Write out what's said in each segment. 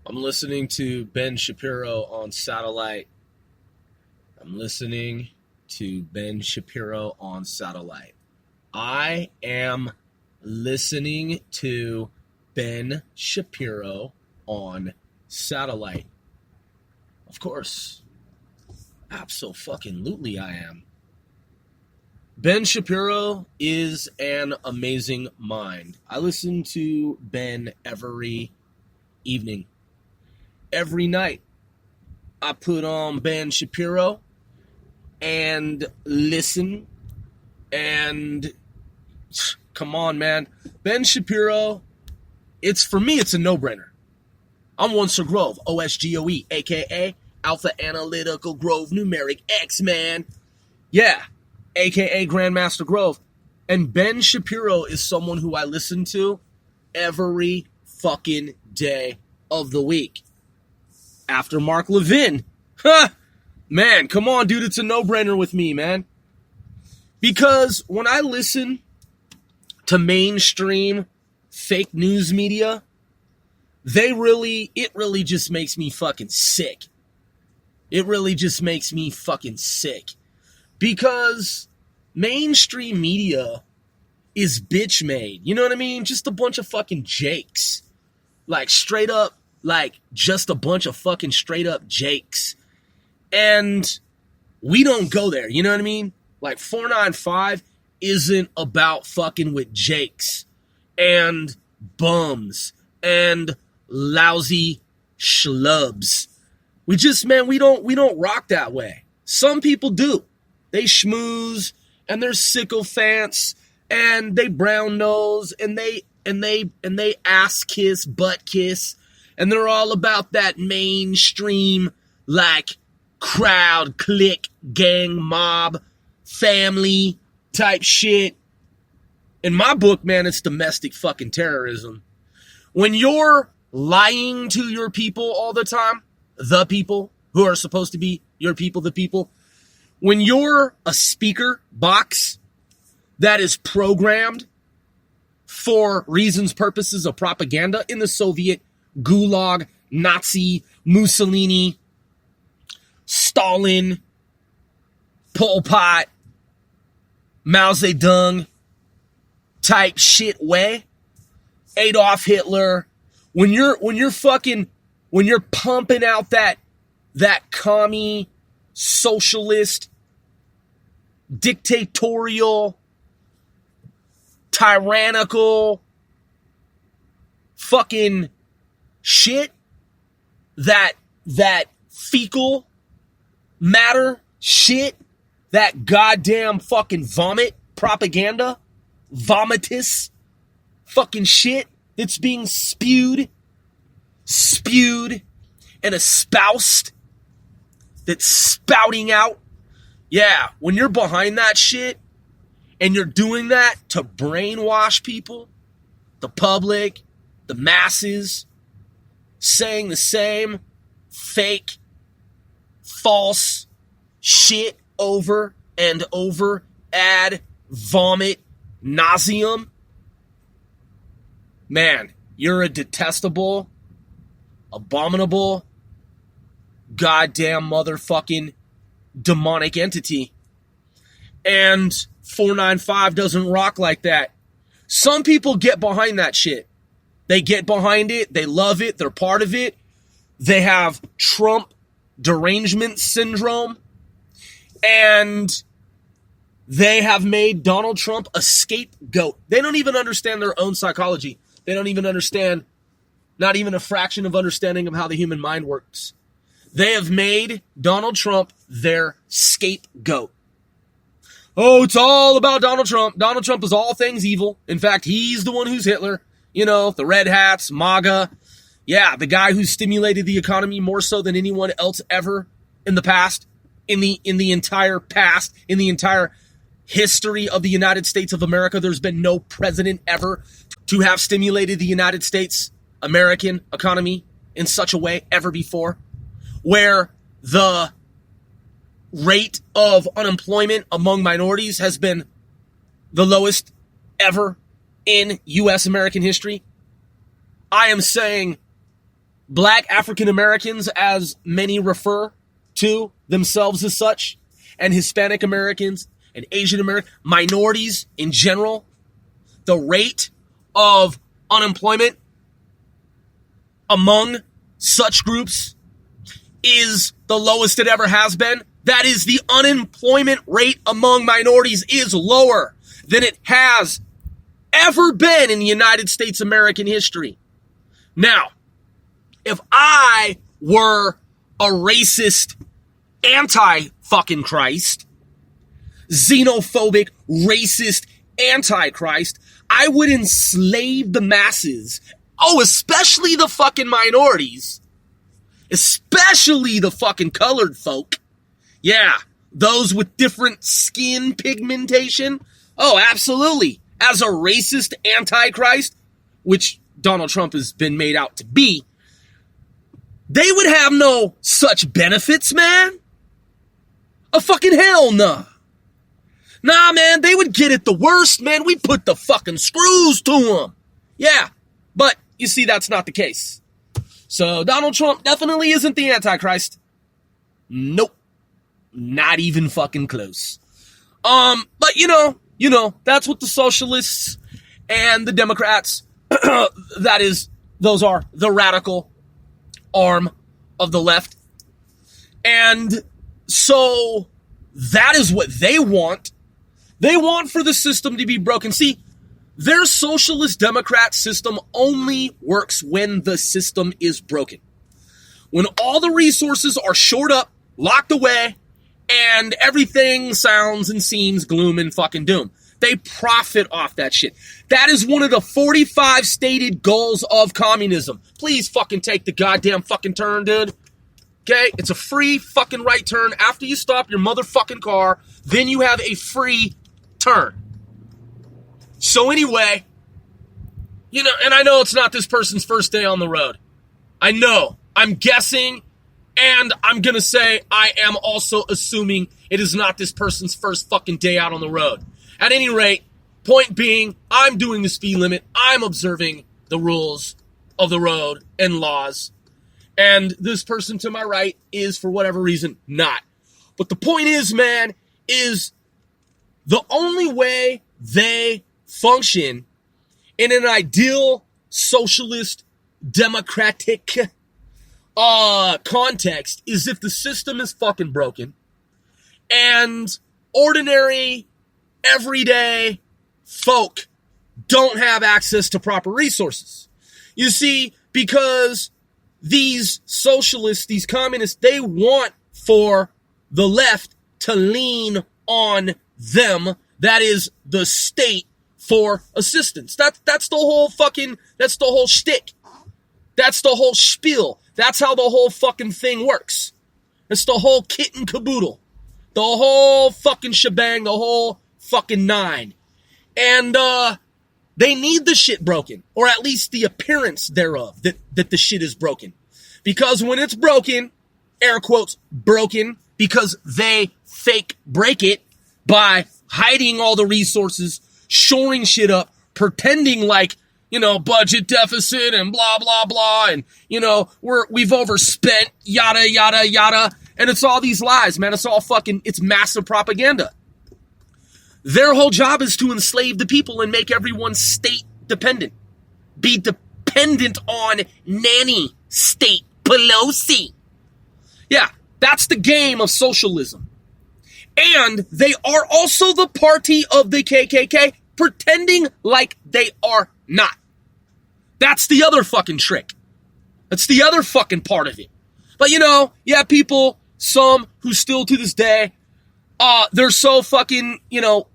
I'm listening to Ben Shapiro on satellite. I am listening to Ben Shapiro on satellite. Of course. Absolutely I am. Ben Shapiro is an amazing mind. I listen to Ben every evening. Every night, I put on Ben Shapiro and listen. And come on, man. Ben Shapiro, for me, it's a no-brainer. I'm one Sir Grove, OSGOE, a.k.a. Alpha Analytical Grove Numeric X-Man. Yeah, a.k.a. Grandmaster Grove. And Ben Shapiro is someone who I listen to every fucking day of the week. After Mark Levin. Man, come on, dude. It's a no-brainer with me, man. Because when I listen to mainstream fake news media, it really just makes me fucking sick. It really just makes me fucking sick. Because mainstream media is bitch made. You know what I mean? Just a bunch of fucking jakes. Like straight up, like just a bunch of fucking straight up jakes. And we don't go there. You know what I mean? Like 495 isn't about fucking with jakes and bums and lousy schlubs. We don't rock that way. Some people do. They schmooze and they're sycophants and they brown nose and they ass kiss, butt kiss, and they're all about that mainstream like crowd, clique, gang, mob, family type shit. In my book, man, it's domestic fucking terrorism. When you're lying to your people all the time, the people who are supposed to be your people, the people, when you're a speaker box that is programmed for reasons, purposes of propaganda in the Soviet, Gulag, Nazi, Mussolini, Stalin, Pol Pot, Mao Zedong type shit way, Adolf Hitler, when you're pumping out that commie, socialist, dictatorial, tyrannical fucking shit, that fecal matter shit, that goddamn fucking vomit propaganda, vomitus fucking shit that's being spewed and espoused, that's spouting out. Yeah, when you're behind that shit and you're doing that to brainwash people, the public, the masses, saying the same fake, false shit over and over ad vomit nauseum, man, you're a detestable, abominable, goddamn motherfucking demonic entity. And 495 doesn't rock like that. Some people get behind that shit. They get behind it. They love it. They're part of it. They have Trump derangement syndrome. And they have made Donald Trump a scapegoat. They don't even understand their own psychology. They don't even understand, not even a fraction of understanding of how the human mind works. They have made Donald Trump their scapegoat. Oh, it's all about Donald Trump. Donald Trump is all things evil. In fact, he's the one who's Hitler. You know, the red hats, MAGA. Yeah, the guy who stimulated the economy more so than anyone else ever in the past, in the entire past, in the entire history of the United States of America. There's been no president ever to have stimulated the United States American economy in such a way ever before, where the rate of unemployment among minorities has been the lowest ever in U.S. American history. I am saying Black African Americans, as many refer to themselves as such, and Hispanic Americans and Asian American minorities in general, the rate of unemployment among such groups is the lowest it ever has been. That is, the unemployment rate among minorities is lower than it has ever been in the United States American history. Now, if I were a racist anti-fucking Christ, xenophobic, racist anti-Christ, I would enslave the masses. Oh, especially the fucking minorities. Especially the fucking colored folk. Yeah, those with different skin pigmentation. Oh, absolutely. As a racist anti-Christ, which Donald Trump has been made out to be, they would have no such benefits, man. A fucking hell no. Nah, man, they would get it the worst, man. We'd put the fucking screws to them. Yeah, but you see, that's not the case. So Donald Trump definitely isn't the Antichrist. Nope. Not even fucking close. But you know, that's what the socialists and the Democrats, those are the radical arm of the left. And so that is what they want. They want for the system to be broken. See, their socialist Democrat system only works when the system is broken. When all the resources are shored up, locked away, and everything sounds and seems gloom and fucking doom. They profit off that shit. That is one of the 45 stated goals of communism. Please fucking take the goddamn fucking turn, dude. Okay? It's a free fucking right turn. After you stop your motherfucking car, then you have a free turn. So anyway, you know, and I know it's not this person's first day on the road. I know. I'm guessing, and I'm going to say I am also assuming it is not this person's first fucking day out on the road. At any rate, point being, I'm doing the speed limit. I'm observing the rules of the road and laws. And this person to my right is, for whatever reason, not. But the point is, man, is the only way they function in an ideal socialist democratic context is if the system is fucking broken and ordinary everyday folk don't have access to proper resources. You see, because these socialists, these communists, they want for the left to lean on them, that is the state, for assistance. That's the whole fucking, that's the whole shtick. That's the whole spiel. That's how the whole fucking thing works. It's the whole kit and caboodle. The whole fucking shebang, the whole fucking nine. And they need the shit broken, or at least the appearance thereof, that the shit is broken. Because when it's broken, air quotes, broken, because they fake break it by hiding all the resources, shoring shit up, pretending like, you know, budget deficit and blah, blah, blah, and, you know, we've overspent, yada, yada, yada, and it's all these lies, man. It's all fucking, it's massive propaganda. Their whole job is to enslave the people and make everyone state dependent. Be dependent on nanny state Pelosi. Yeah, that's the game of socialism. And they are also the party of the KKK, pretending like they are not. That's the other fucking trick. That's the other fucking part of it. But you know, yeah, people, some who still to this day, they're so fucking, you know,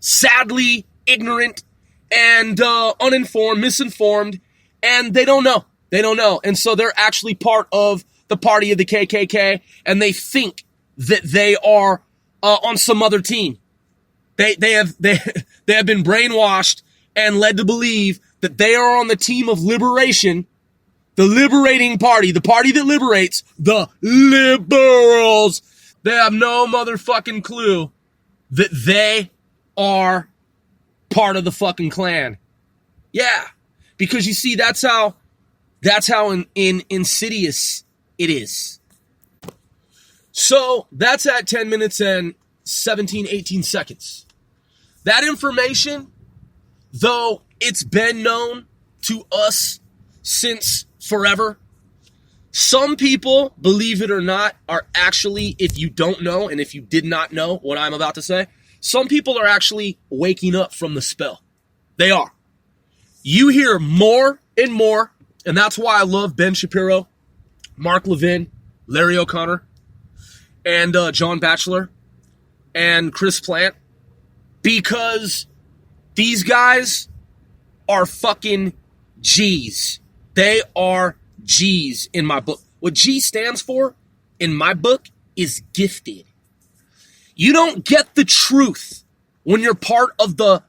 sadly ignorant and uninformed, misinformed, and they don't know. They don't know. And so they're actually part of the party of the KKK, and they think that they are on some other team. They have been brainwashed and led to believe that they are on the team of liberation, the liberating party, the party that liberates, the liberals. They have no motherfucking clue that they are part of the fucking Klan. Yeah, because you see, that's how That's how insidious it is. So that's at 10 minutes and 17, 18 seconds. That information, though it's been known to us since forever, some people, believe it or not, are actually, if you don't know and if you did not know what I'm about to say, some people are actually waking up from the spell. They are. You hear more and more, and that's why I love Ben Shapiro, Mark Levin, Larry O'Connor, and John Batchelor, and Chris Plant, because these guys are fucking G's. They are G's in my book. What G stands for in my book is gifted. You don't get the truth when you're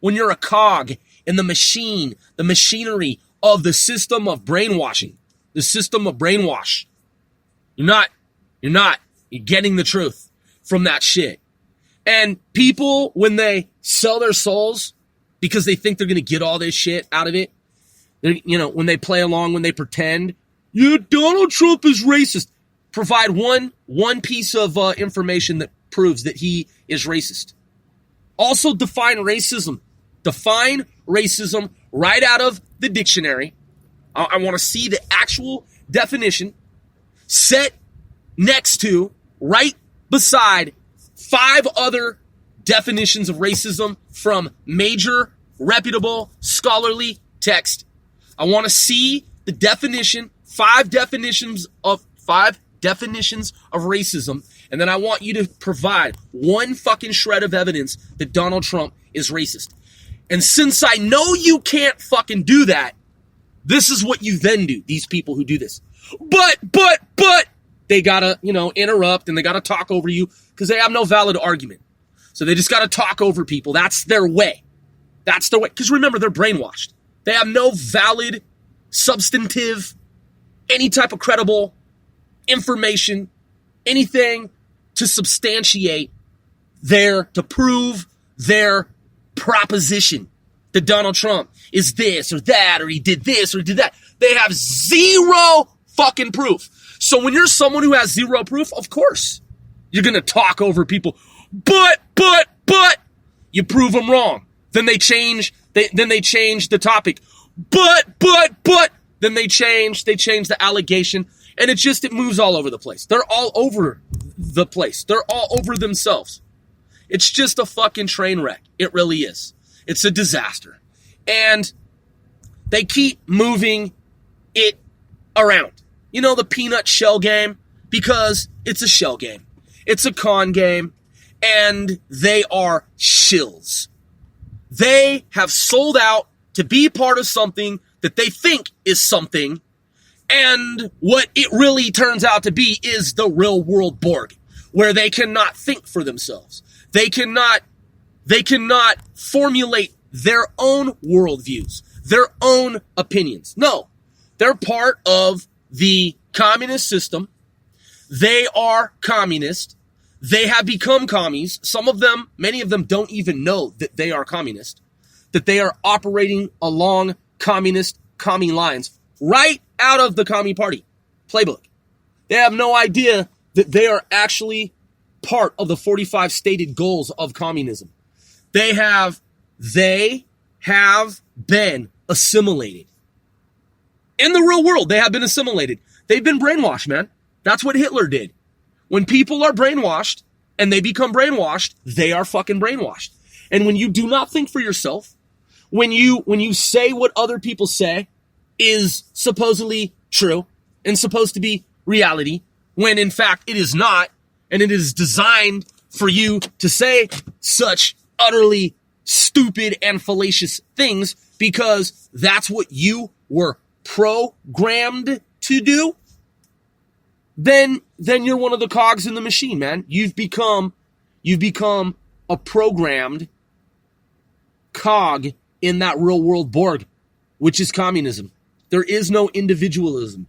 when you're a cog in the machine, the machinery of the system of brainwashing, the system of brainwash. You're getting the truth from that shit. And people, when they sell their souls because they think they're going to get all this shit out of it, when they play along, when they pretend, Donald Trump is racist, provide one piece of information that proves that he is racist. Also define racism. Define racism right out of the dictionary. I want to see the actual definition set next to, right beside 5 other definitions of racism from major, reputable, scholarly text. I want to see the definition, 5 definitions of racism, and then I want you to provide one fucking shred of evidence that Donald Trump is racist. And since I know you can't fucking do that, this is what you then do, these people who do this. But, they gotta, interrupt, and they gotta talk over you, because they have no valid argument. So they just gotta talk over people. That's their way. That's their way. Because remember, they're brainwashed. They have no valid, substantive, any type of credible information, anything to substantiate to prove their proposition that Donald Trump is this or that, or he did this or he did that. They have zero fucking proof. So when you're someone who has zero proof, of course, you're going to talk over people. But, you prove them wrong. Then they change the topic. But, then they change the allegation, and it moves all over the place. They're all over the place. They're all over themselves. It's just a fucking train wreck. It really is. It's a disaster. And they keep moving it around. The peanut shell game, because it's a shell game. It's a con game, and they are shills. They have sold out to be part of something that they think is something, and what it really turns out to be is the real world Borg, where they cannot think for themselves. They cannot formulate their own worldviews, their own opinions. No, they're part of the communist system. They are communist. They have become commies. Many of them don't even know that they are communist, that they are operating along commie lines right out of the commie party playbook. They have no idea that they are actually part of the 45 stated goals of communism. They have been assimilated. In the real world, they have been assimilated. They've been brainwashed, man. That's what Hitler did. When people are brainwashed and they become brainwashed, they are fucking brainwashed. And when you do not think for yourself, when you say what other people say is supposedly true and supposed to be reality, when in fact it is not, and it is designed for you to say such utterly stupid and fallacious things because that's what you were programmed to do, then you're one of the cogs in the machine, man. You've become a programmed cog in that real world Borg, which is communism. There is no individualism.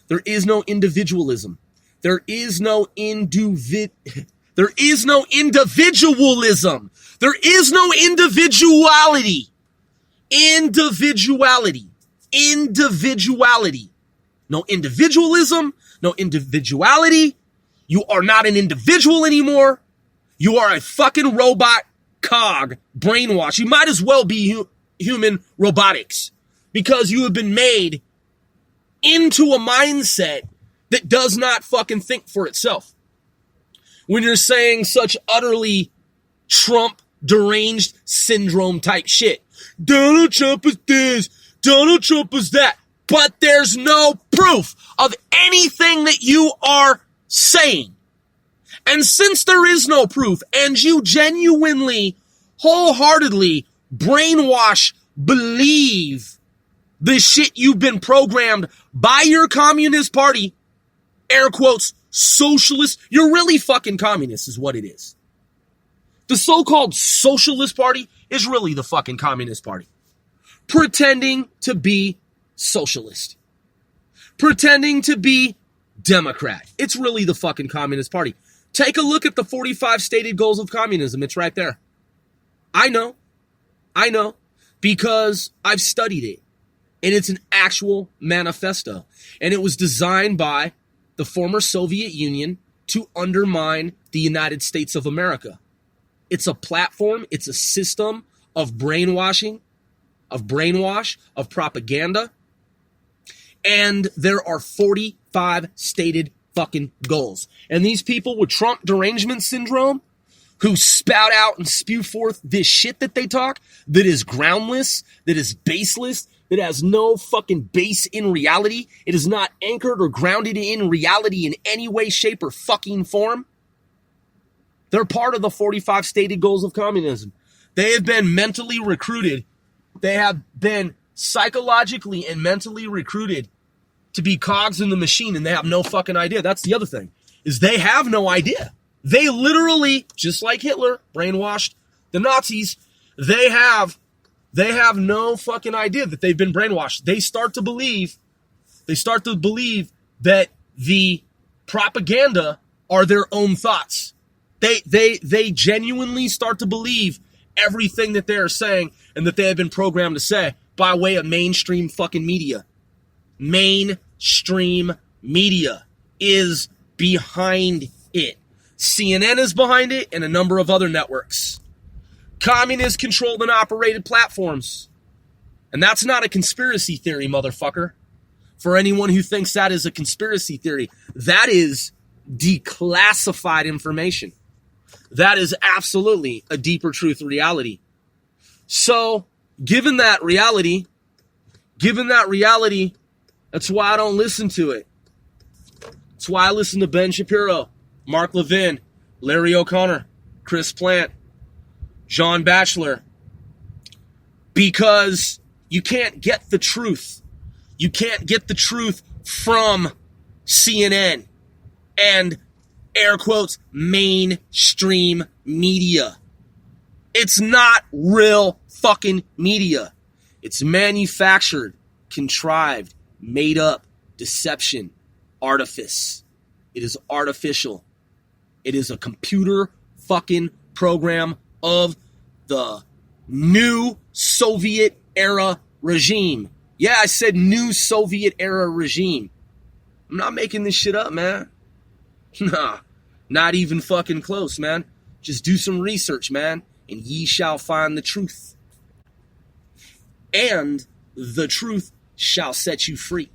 There is no individualism. There is no individualism. There is no individuality. Individuality. no individualism, no individuality. You are not an individual anymore. You are a fucking robot cog, brainwash. You might as well be human robotics because you have been made into a mindset that does not fucking think for itself. When you're saying such utterly Trump deranged syndrome type shit. Donald Trump is this, Donald Trump is that. But there's no proof of anything that you are saying. And since there is no proof, and you genuinely, wholeheartedly brainwash, believe the shit you've been programmed by your Communist Party, air quotes, socialist, you're really fucking communist is what it is. The so-called Socialist Party is really the fucking Communist Party. Pretending to be socialist. Pretending to be Democrat. It's really the fucking Communist Party. Take a look at the 45 stated goals of communism. It's right there. I know. Because I've studied it. And it's an actual manifesto. And it was designed by the former Soviet Union to undermine the United States of America. It's a platform, it's a system of brainwashing, of propaganda. And there are 45 stated fucking goals. And these people with Trump derangement syndrome who spout out and spew forth this shit that they talk that is groundless, that is baseless, that has no fucking base in reality. It is not anchored or grounded in reality in any way, shape, or fucking form. They're part of the 45 stated goals of communism. They have been mentally recruited. They have been psychologically and mentally recruited to be cogs in the machine, and they have no fucking idea. That's the other thing, is they have no idea. They literally, just like Hitler, brainwashed the Nazis, they have no fucking idea that they've been brainwashed. They start to believe that the propaganda are their own thoughts. They genuinely start to believe everything that they are saying and that they have been programmed to say by way of mainstream fucking media. Mainstream media is behind it. CNN is behind it and a number of other networks. Communist controlled and operated platforms. And that's not a conspiracy theory, motherfucker. For anyone who thinks that is a conspiracy theory, that is declassified information. That is absolutely a deeper truth reality. So, given that reality, that's why I don't listen to it. That's why I listen to Ben Shapiro, Mark Levin, Larry O'Connor, Chris Plant, John Batchelor. Because you can't get the truth. You can't get the truth from CNN and air quotes, mainstream media. It's not real fucking media. It's manufactured, contrived, made up, deception, artifice. It is artificial. It is a computer fucking program of the new Soviet era regime. Yeah, I said new Soviet era regime. I'm not making this shit up, man. Nah, not even fucking close, man. Just do some research, man, and ye shall find the truth. And the truth shall set you free.